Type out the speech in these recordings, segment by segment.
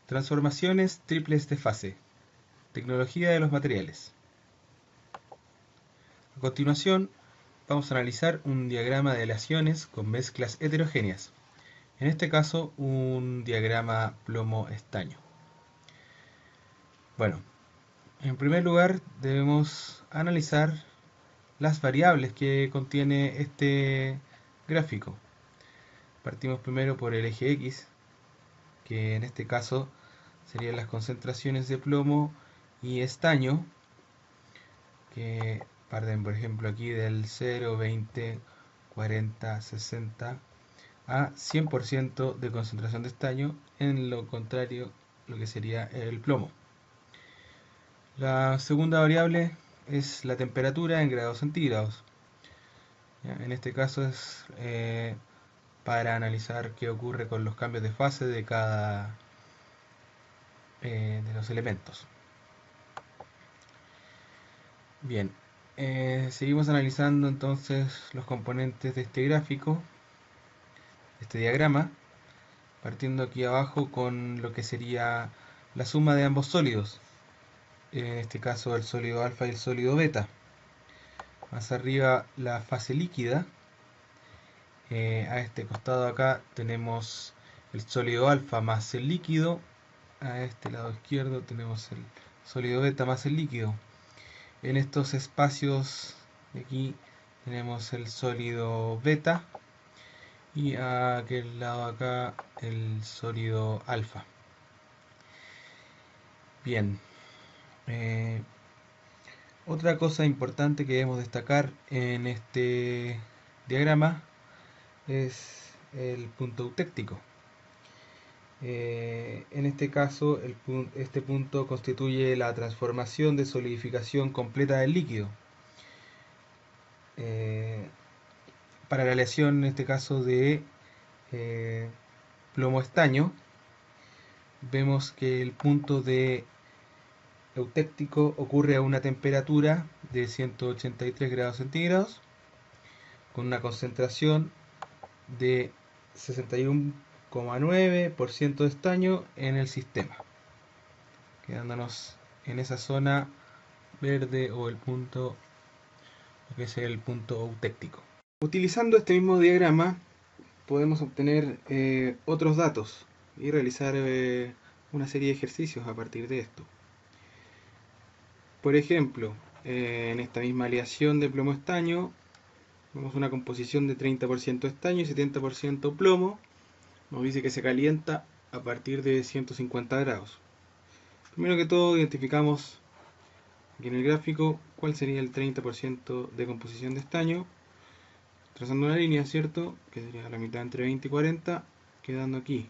Transformaciones triples de fase. Tecnología de los materiales. A continuación, vamos a analizar un diagrama de aleaciones con mezclas heterogéneas. En este caso, un diagrama plomo-estaño. Bueno, en primer lugar debemos analizar las variables que contiene este gráfico. Partimos primero por el eje X, que en este caso serían las concentraciones de plomo y estaño, que parten por ejemplo aquí del 0, 20, 40, 60 a 100% de concentración de estaño, en lo contrario lo que sería el plomo. La segunda variable es la temperatura en grados centígrados. En este caso es para analizar qué ocurre con los cambios de fase de cada de los elementos. Bien, seguimos analizando entonces los componentes de este gráfico, de este diagrama, partiendo aquí abajo con lo que sería la suma de ambos sólidos, en este caso el sólido alfa y el sólido beta. Más arriba la fase líquida, a este costado acá tenemos el sólido alfa más el líquido, a este lado izquierdo tenemos el sólido beta más el líquido. En estos espacios de aquí tenemos el sólido beta y a aquel lado acá el sólido alfa. Bien, otra cosa importante que debemos destacar en este diagrama es el punto eutéctico. En este caso, este punto constituye la transformación de solidificación completa del líquido. Para la aleación, en este caso de plomo-estaño, vemos que el punto de eutéctico ocurre a una temperatura de 183 grados centígrados, con una concentración de 61,9% de estaño en el sistema, quedándonos en esa zona verde o el punto, lo que es el punto eutéctico. Utilizando este mismo diagrama podemos obtener otros datos y realizar una serie de ejercicios a partir de esto. Por ejemplo, en esta misma aleación de plomo-estaño vemos una composición de 30% estaño y 70% plomo. Nos dice que se calienta a partir de 150 grados. Primero que todo identificamos aquí en el gráfico cuál sería el 30% de composición de estaño, trazando una línea, ¿cierto? Que sería la mitad entre 20 y 40, quedando aquí.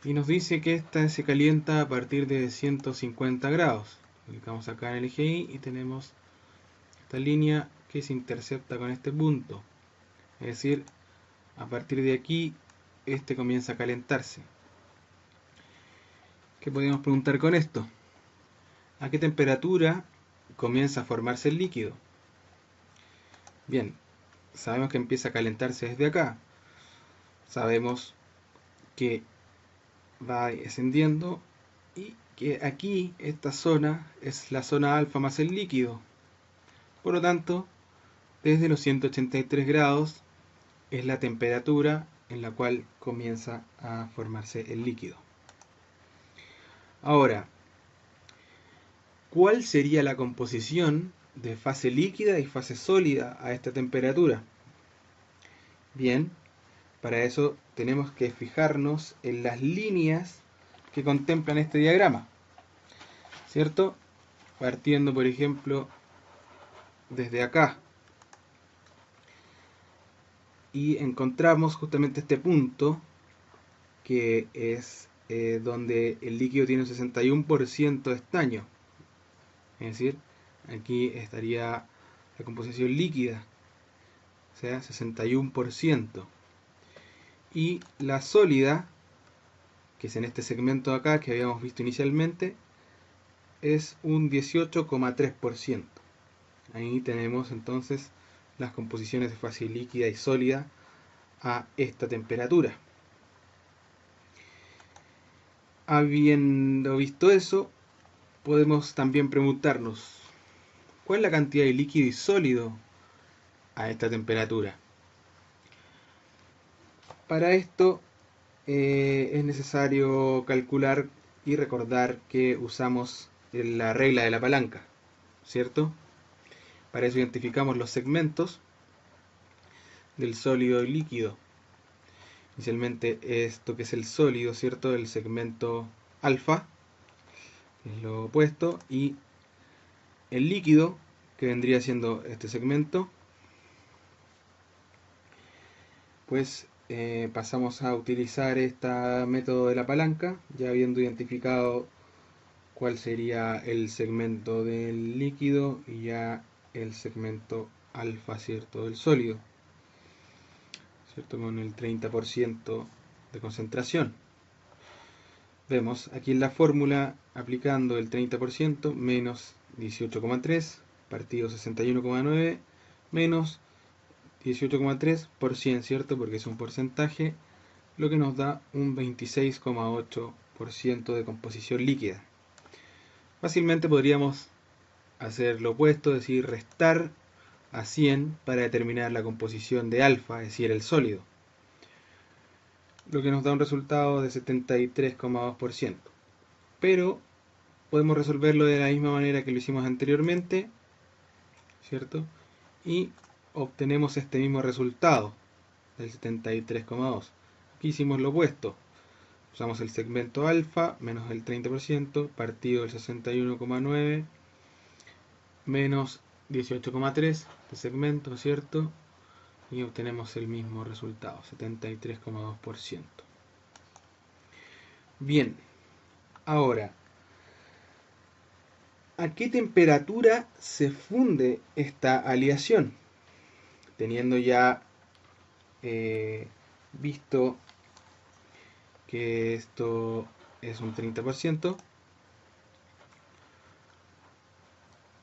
Y nos dice que esta se calienta a partir de 150 grados. Clicamos acá en el eje Y y tenemos esta línea que se intercepta con este punto. Es decir, a partir de aquí, este comienza a calentarse. ¿Qué podemos preguntar con esto? ¿A qué temperatura comienza a formarse el líquido? Bien, sabemos que empieza a calentarse desde acá. Sabemos que va ascendiendo y que aquí esta zona es la zona alfa más el líquido. Por lo tanto, desde los 183 grados es la temperatura en la cual comienza a formarse el líquido. Ahora, ¿cuál sería la composición de fase líquida y fase sólida a esta temperatura? Bien, para eso tenemos que fijarnos en las líneas que contemplan este diagrama, ¿cierto? Partiendo, por ejemplo, desde acá. Y encontramos justamente este punto, que es donde el líquido tiene un 61% de estaño. Es decir, aquí estaría la composición líquida, o sea, 61%. Y la sólida, que es en este segmento de acá que habíamos visto inicialmente, es un 18,3%. Ahí tenemos entonces las composiciones de fase líquida y sólida a esta temperatura. Habiendo visto eso, podemos también preguntarnos, ¿cuál es la cantidad de líquido y sólido a esta temperatura? Para esto es necesario calcular y recordar que usamos la regla de la palanca, ¿cierto? Para eso identificamos los segmentos del sólido y líquido. Inicialmente esto que es el sólido, ¿cierto? El segmento alfa, que es lo opuesto, y el líquido, que vendría siendo este segmento, pues pasamos a utilizar este método de la palanca, ya habiendo identificado cuál sería el segmento del líquido y ya el segmento alfa, ¿cierto? Del sólido, ¿cierto? Con el 30% de concentración. Vemos aquí en la fórmula, aplicando el 30% menos 18,3 partido 61,9 menos 18,3%, ¿cierto? Porque es un porcentaje, lo que nos da un 26,8% de composición líquida. Fácilmente podríamos hacer lo opuesto, es decir, restar a 100 para determinar la composición de alfa, es decir, el sólido, lo que nos da un resultado de 73,2%. Pero podemos resolverlo de la misma manera que lo hicimos anteriormente, ¿cierto? Y obtenemos este mismo resultado del 73,2%. Aquí hicimos lo opuesto. Usamos el segmento alfa menos el 30% partido del 61,9 menos 18,3 de segmento, ¿cierto? Y obtenemos el mismo resultado, 73,2%. Bien, ahora, ¿a qué temperatura se funde esta aleación? Teniendo ya visto que esto es un 30%,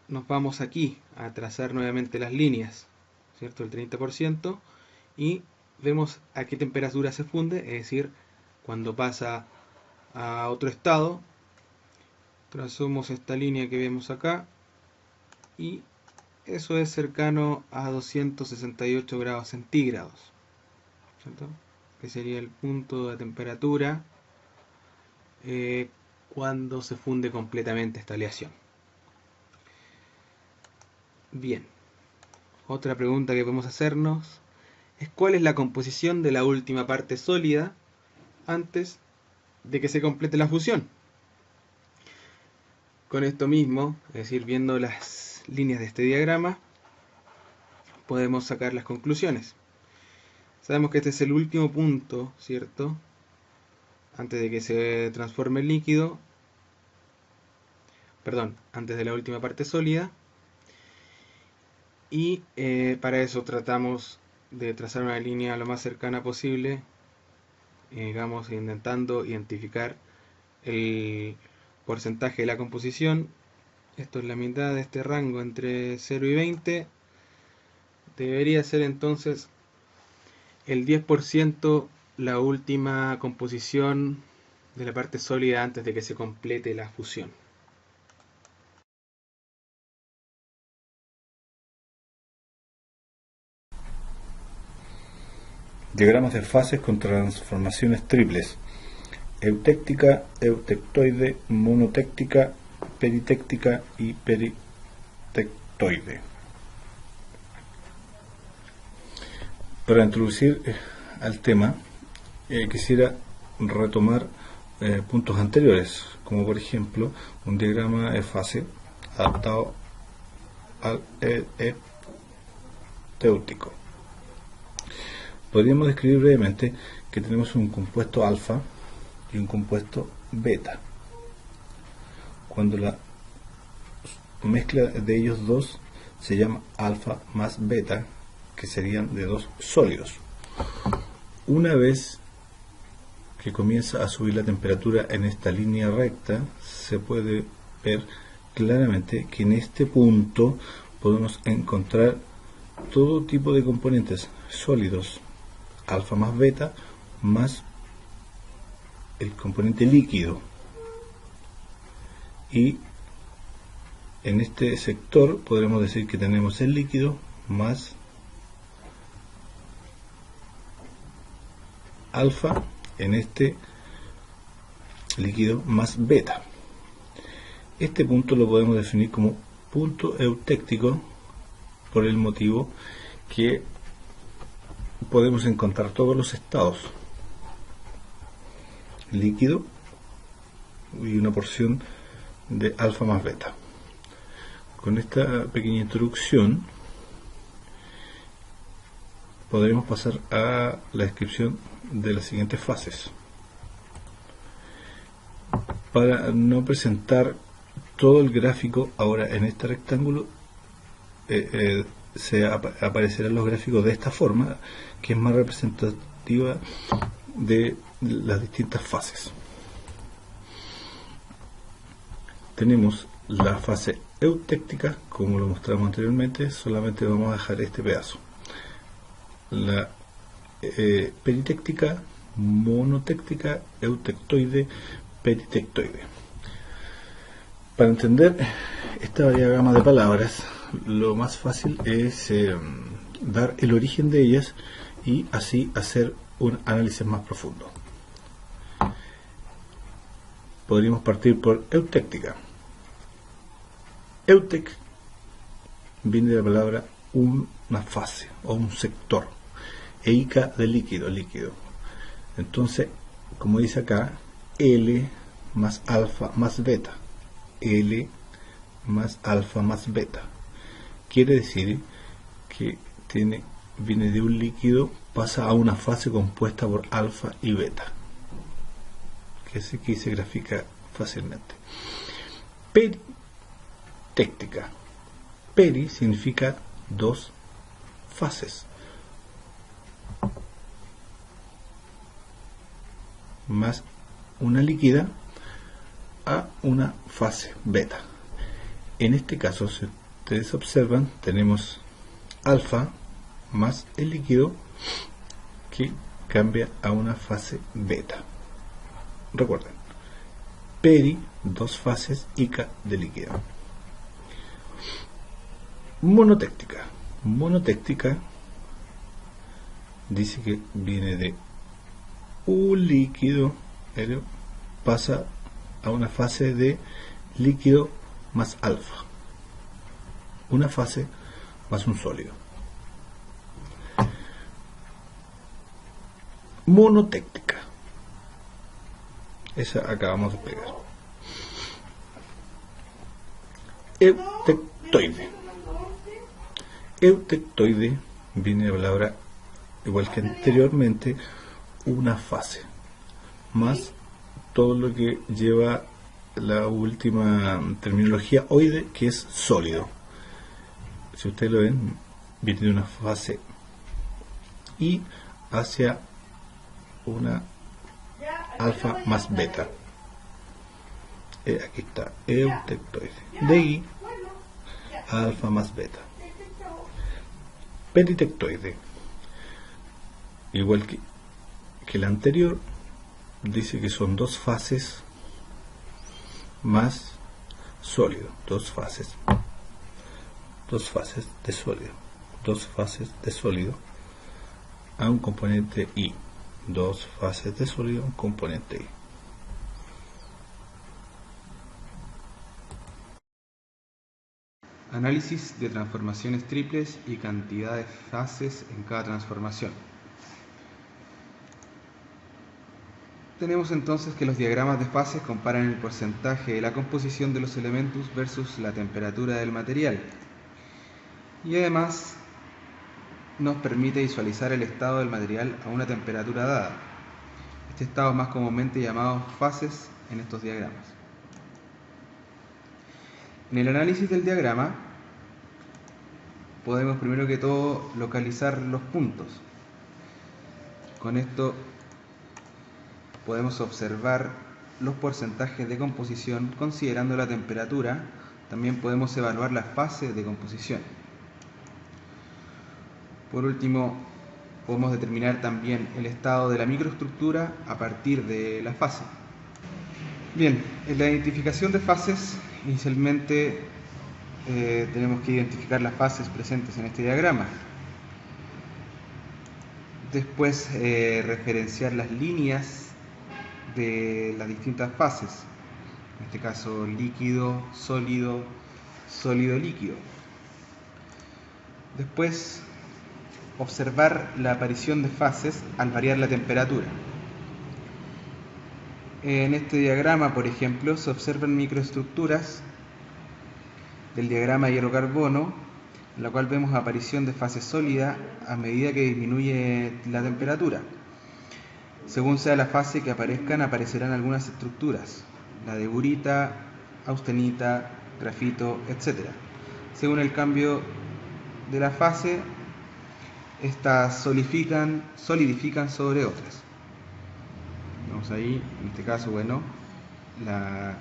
nos vamos aquí a trazar nuevamente las líneas, ¿cierto? El 30%, y vemos a qué temperatura se funde, es decir, cuando pasa a otro estado. Trazamos esta línea que vemos acá y eso es cercano a 268 grados centígrados, ¿cierto? Que sería el punto de temperatura cuando se funde completamente esta aleación. Bien, otra pregunta que podemos hacernos es cuál es la composición de la última parte sólida antes de que se complete la fusión. Con esto mismo, es decir, viendo las líneas de este diagrama, podemos sacar las conclusiones. Sabemos que este es el último punto, ¿cierto? Antes de que se transforme en líquido, perdón, antes de la última parte sólida. Y para eso tratamos de trazar una línea lo más cercana posible, digamos, intentando identificar el porcentaje de la composición. Esto es la mitad de este rango entre 0 y 20. Debería ser entonces el 10% la última composición de la parte sólida antes de que se complete la fusión. Diagramas de fases con transformaciones triples: eutéctica, eutectoide, monotéctica, peritéctica y peritectoide. Para introducir al tema, quisiera retomar puntos anteriores, como por ejemplo un diagrama de fase adaptado al eutérico. Podríamos describir brevemente que tenemos un compuesto alfa y un compuesto beta. Cuando la mezcla de ellos dos se llama alfa más beta, que serían de dos sólidos. Una vez que comienza a subir la temperatura en esta línea recta, se puede ver claramente que en este punto podemos encontrar todo tipo de componentes sólidos, alfa más beta, más el componente líquido, y en este sector podremos decir que tenemos el líquido más alfa, en este líquido más beta. Este punto lo podemos definir como punto eutéctico por el motivo que podemos encontrar todos los estados: líquido y una porción de alfa más beta. Con esta pequeña introducción podremos pasar a la descripción de las siguientes fases. Para no presentar todo el gráfico ahora en este rectángulo, aparecerán los gráficos de esta forma, que es más representativa de las distintas fases. Tenemos la fase eutéctica, como lo mostramos anteriormente, solamente vamos a dejar este pedazo. La peritéctica, monotéctica, eutectoide, peritectoide. Para entender esta variada gama de palabras, lo más fácil es dar el origen de ellas y así hacer un análisis más profundo. Podríamos partir por eutéctica. Eutec viene de la palabra una fase o un sector, eica de líquido, líquido. Entonces, como dice acá, L más alfa más beta, L más alfa más beta, quiere decir que viene de un líquido, pasa a una fase compuesta por alfa y beta, que aquí se grafica fácilmente. Peritéctica. Peri significa dos fases, más una líquida a una fase beta. En este caso, si ustedes observan, tenemos alfa más el líquido que cambia a una fase beta. Recuerden, peri, dos fases, ica de líquido. Monotéctica. Monotéctica dice que viene de un líquido, pero pasa a una fase de líquido más alfa, una fase más un sólido. Monotéctica, esa acabamos de pegar. Eutectoide. Eutectoide viene de la palabra, igual que anteriormente, una fase, más todo lo que lleva la última terminología oide, que es sólido. Si ustedes lo ven, viene de una fase y hacia una alfa más beta. Aquí está, eutectoide. De ahí, alfa más beta. Peritectoide. Igual que el anterior, dice que son dos fases más sólido, dos fases de sólido, dos fases de sólido a un componente I, dos fases de sólido a un componente I. Análisis de transformaciones triples y cantidad de fases en cada transformación. Tenemos entonces que los diagramas de fases comparan el porcentaje de la composición de los elementos versus la temperatura del material. Y además nos permite visualizar el estado del material a una temperatura dada. Este estado es más comúnmente llamado fases en estos diagramas. En el análisis del diagrama podemos primero que todo localizar los puntos. Con esto podemos observar los porcentajes de composición considerando la temperatura. También podemos evaluar la fase de composición. Por último, podemos determinar también el estado de la microestructura a partir de la fase. Bien, en la identificación de fases, inicialmente tenemos que identificar las fases presentes en este diagrama. Después referenciar las líneas de las distintas fases, en este caso líquido, sólido, sólido, líquido. Después observar la aparición de fases al variar la temperatura. En este diagrama, por ejemplo, se observan microestructuras del diagrama hierro-carbono, en la cual vemos aparición de fase sólida a medida que disminuye la temperatura. Según sea la fase que aparezcan, aparecerán algunas estructuras, la de burita, austenita, grafito, etc. Según el cambio de la fase, estas solidifican sobre otras. Vamos ahí, en este caso, bueno, la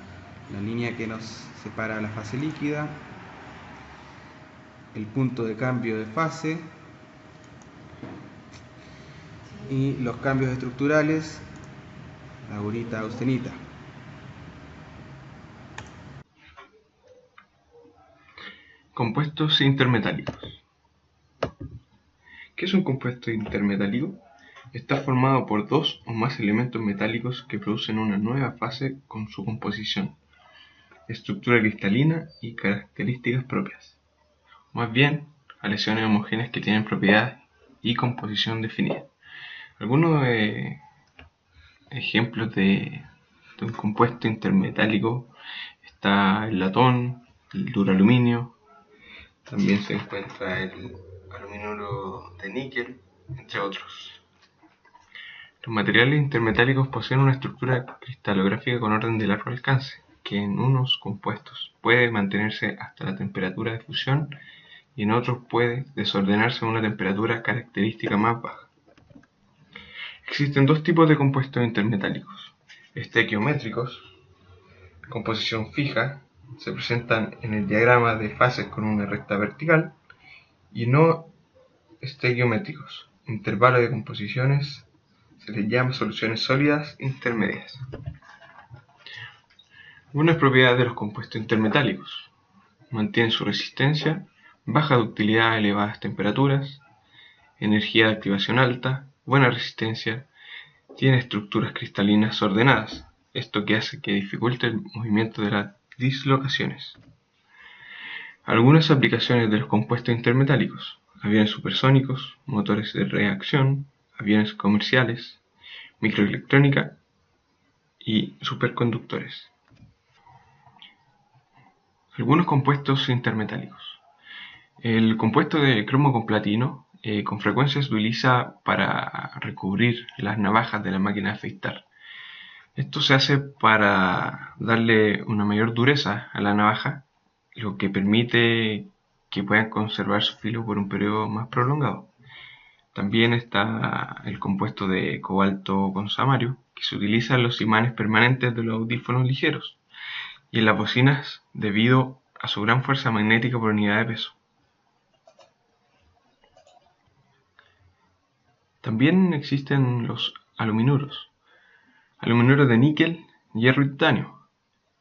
línea que nos separa la fase líquida, el punto de cambio de fase y los cambios estructurales, la burita, austenita. Compuestos intermetálicos. ¿Qué es un compuesto intermetálico? Está formado por dos o más elementos metálicos que producen una nueva fase con su composición, estructura cristalina y características propias. Más bien, aleaciones homogéneas que tienen propiedades y composición definida. Algunos ejemplos de un compuesto intermetálico está el latón, el duraluminio, también se encuentra el aluminuro de níquel, entre otros. Los materiales intermetálicos poseen una estructura cristalográfica con orden de largo alcance, que en unos compuestos puede mantenerse hasta la temperatura de fusión y en otros puede desordenarse a una temperatura característica más baja. Existen dos tipos de compuestos intermetálicos: estequiométricos, composición fija, se presentan en el diagrama de fases con una recta vertical, y no estequiométricos, intervalo de composiciones, se les llama soluciones sólidas intermedias. Algunas propiedades de los compuestos intermetálicos: mantienen su resistencia, baja ductilidad a elevadas temperaturas, energía de activación alta, buena resistencia, tiene estructuras cristalinas ordenadas, esto que hace que dificulte el movimiento de las dislocaciones. Algunas aplicaciones de los compuestos intermetálicos: aviones supersónicos, motores de reacción, aviones comerciales, microelectrónica y superconductores. Algunos compuestos intermetálicos. El compuesto de cromo con platino con frecuencia se utiliza para recubrir las navajas de la máquina de afeitar. Esto se hace para darle una mayor dureza a la navaja, lo que permite que puedan conservar su filo por un periodo más prolongado. También está el compuesto de cobalto con samario, que se utiliza en los imanes permanentes de los audífonos ligeros y en las bocinas debido a su gran fuerza magnética por unidad de peso. También existen los aluminuros de níquel, hierro y titanio.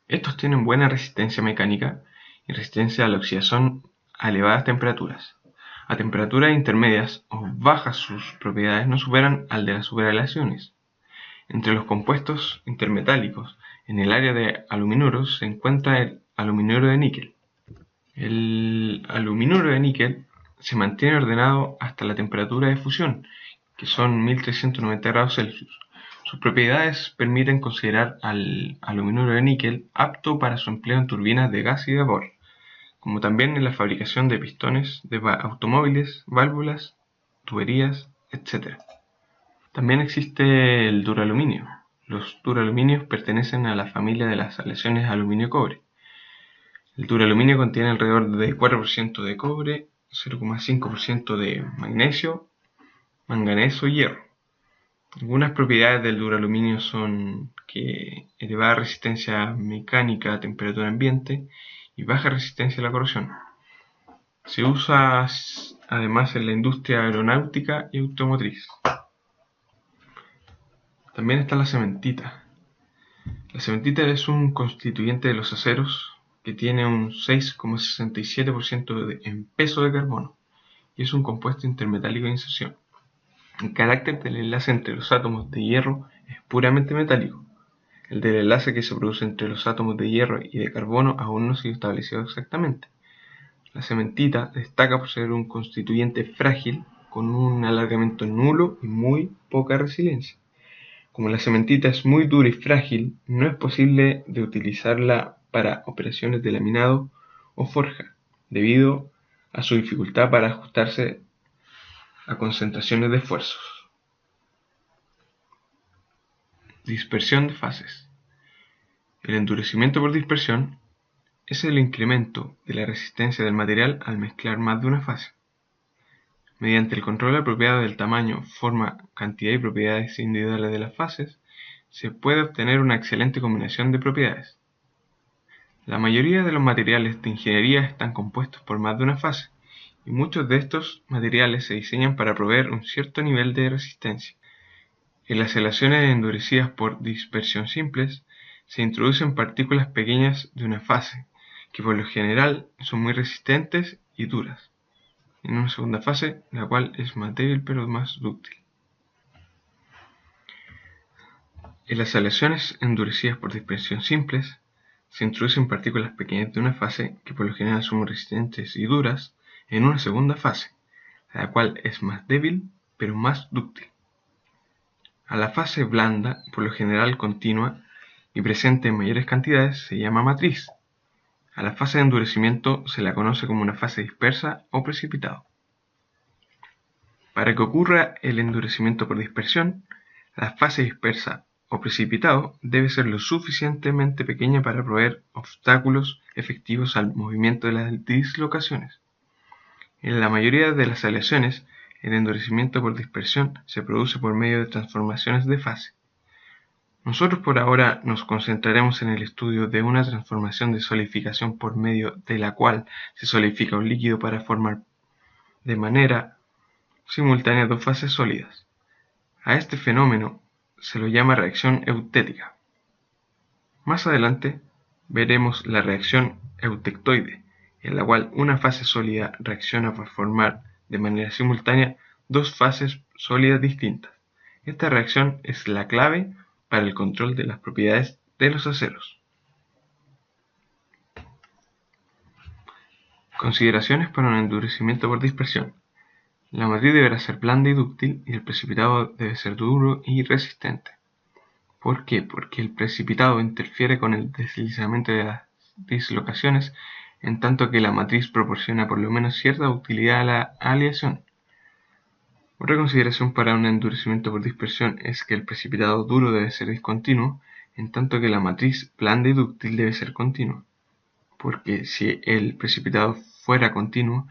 Estos tienen buena resistencia mecánica y resistencia a la oxidación a elevadas temperaturas. A temperaturas intermedias o bajas sus propiedades no superan al de las superaleaciones. Entre los compuestos intermetálicos en el área de aluminuros se encuentra el aluminuro de níquel. El aluminuro de níquel se mantiene ordenado hasta la temperatura de fusión, que son 1390 grados Celsius. Sus propiedades permiten considerar al aluminuro de níquel apto para su empleo en turbinas de gas y vapor, como también en la fabricación de pistones de automóviles, válvulas, tuberías, etc. También existe el duraluminio. Los duraluminios pertenecen a la familia de las aleaciones aluminio-cobre. El duraluminio contiene alrededor de 4% de cobre, 0,5% de magnesio, manganeso y hierro. Algunas propiedades del duraluminio son que elevada resistencia mecánica a temperatura ambiente y baja resistencia a la corrosión. Se usa además en la industria aeronáutica y automotriz. También está la cementita. La cementita es un constituyente de los aceros que tiene un 6,67% en peso de carbono y es un compuesto intermetálico de inserción. El carácter del enlace entre los átomos de hierro es puramente metálico. El del enlace que se produce entre los átomos de hierro y de carbono aún no ha sido establecido exactamente. La cementita destaca por ser un constituyente frágil con un alargamiento nulo y muy poca resiliencia. Como la cementita es muy dura y frágil, no es posible de utilizarla para operaciones de laminado o forja, debido a su dificultad para ajustarse a concentraciones de esfuerzos. Dispersión de fases. El endurecimiento por dispersión es el incremento de la resistencia del material al mezclar más de una fase. Mediante el control apropiado del tamaño, forma, cantidad y propiedades individuales de las fases, se puede obtener una excelente combinación de propiedades. La mayoría de los materiales de ingeniería están compuestos por más de una fase, y muchos de estos materiales se diseñan para proveer un cierto nivel de resistencia. En las aleaciones endurecidas por dispersión simples, se introducen partículas pequeñas de una fase, que por lo general son muy resistentes y duras, en una segunda fase, la cual es más débil pero más dúctil. En las aleaciones endurecidas por dispersión simples, se introducen partículas pequeñas de una fase, que por lo general son muy resistentes y duras, en una segunda fase, la cual es más débil pero más dúctil. A la fase blanda, por lo general continua y presente en mayores cantidades, se llama matriz. A la fase de endurecimiento se la conoce como una fase dispersa o precipitado. Para que ocurra el endurecimiento por dispersión, la fase dispersa o precipitado debe ser lo suficientemente pequeña para proveer obstáculos efectivos al movimiento de las dislocaciones. En la mayoría de las aleaciones, el endurecimiento por dispersión se produce por medio de transformaciones de fase. Nosotros por ahora nos concentraremos en el estudio de una transformación de solidificación por medio de la cual se solidifica un líquido para formar de manera simultánea dos fases sólidas. A este fenómeno se lo llama reacción eutética. Más adelante veremos la reacción eutectoide, en la cual una fase sólida reacciona para formar de manera simultánea dos fases sólidas distintas. Esta reacción es la clave para el control de las propiedades de los aceros. Consideraciones para un endurecimiento por dispersión. La matriz deberá ser blanda y dúctil y el precipitado debe ser duro y resistente. ¿Por qué? Porque el precipitado interfiere con el deslizamiento de las dislocaciones, en tanto que la matriz proporciona por lo menos cierta utilidad a la aleación. Otra consideración para un endurecimiento por dispersión es que el precipitado duro debe ser discontinuo, en tanto que la matriz blanda y dúctil debe ser continua, porque si el precipitado fuera continuo,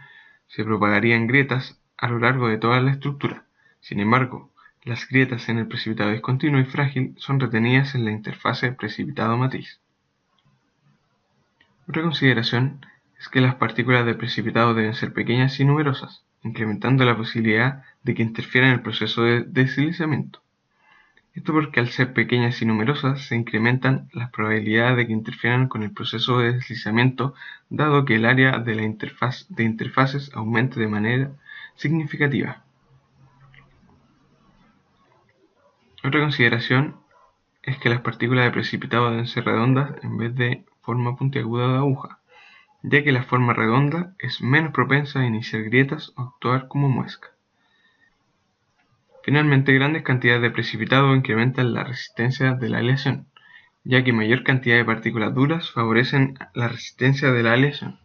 se propagarían grietas a lo largo de toda la estructura. Sin embargo, las grietas en el precipitado discontinuo y frágil son retenidas en la interfase precipitado-matriz. Otra consideración es que las partículas de precipitado deben ser pequeñas y numerosas, incrementando la posibilidad de que interfieran en el proceso de deslizamiento. Esto porque al ser pequeñas y numerosas se incrementan las probabilidades de que interfieran con el proceso de deslizamiento, dado que el área de interfaces aumente de manera significativa. Otra consideración es que las partículas de precipitado deben ser redondas en vez de forma puntiaguda de aguja, ya que la forma redonda es menos propensa a iniciar grietas o actuar como muesca. Finalmente, grandes cantidades de precipitado incrementan la resistencia de la aleación, ya que mayor cantidad de partículas duras favorecen la resistencia de la aleación.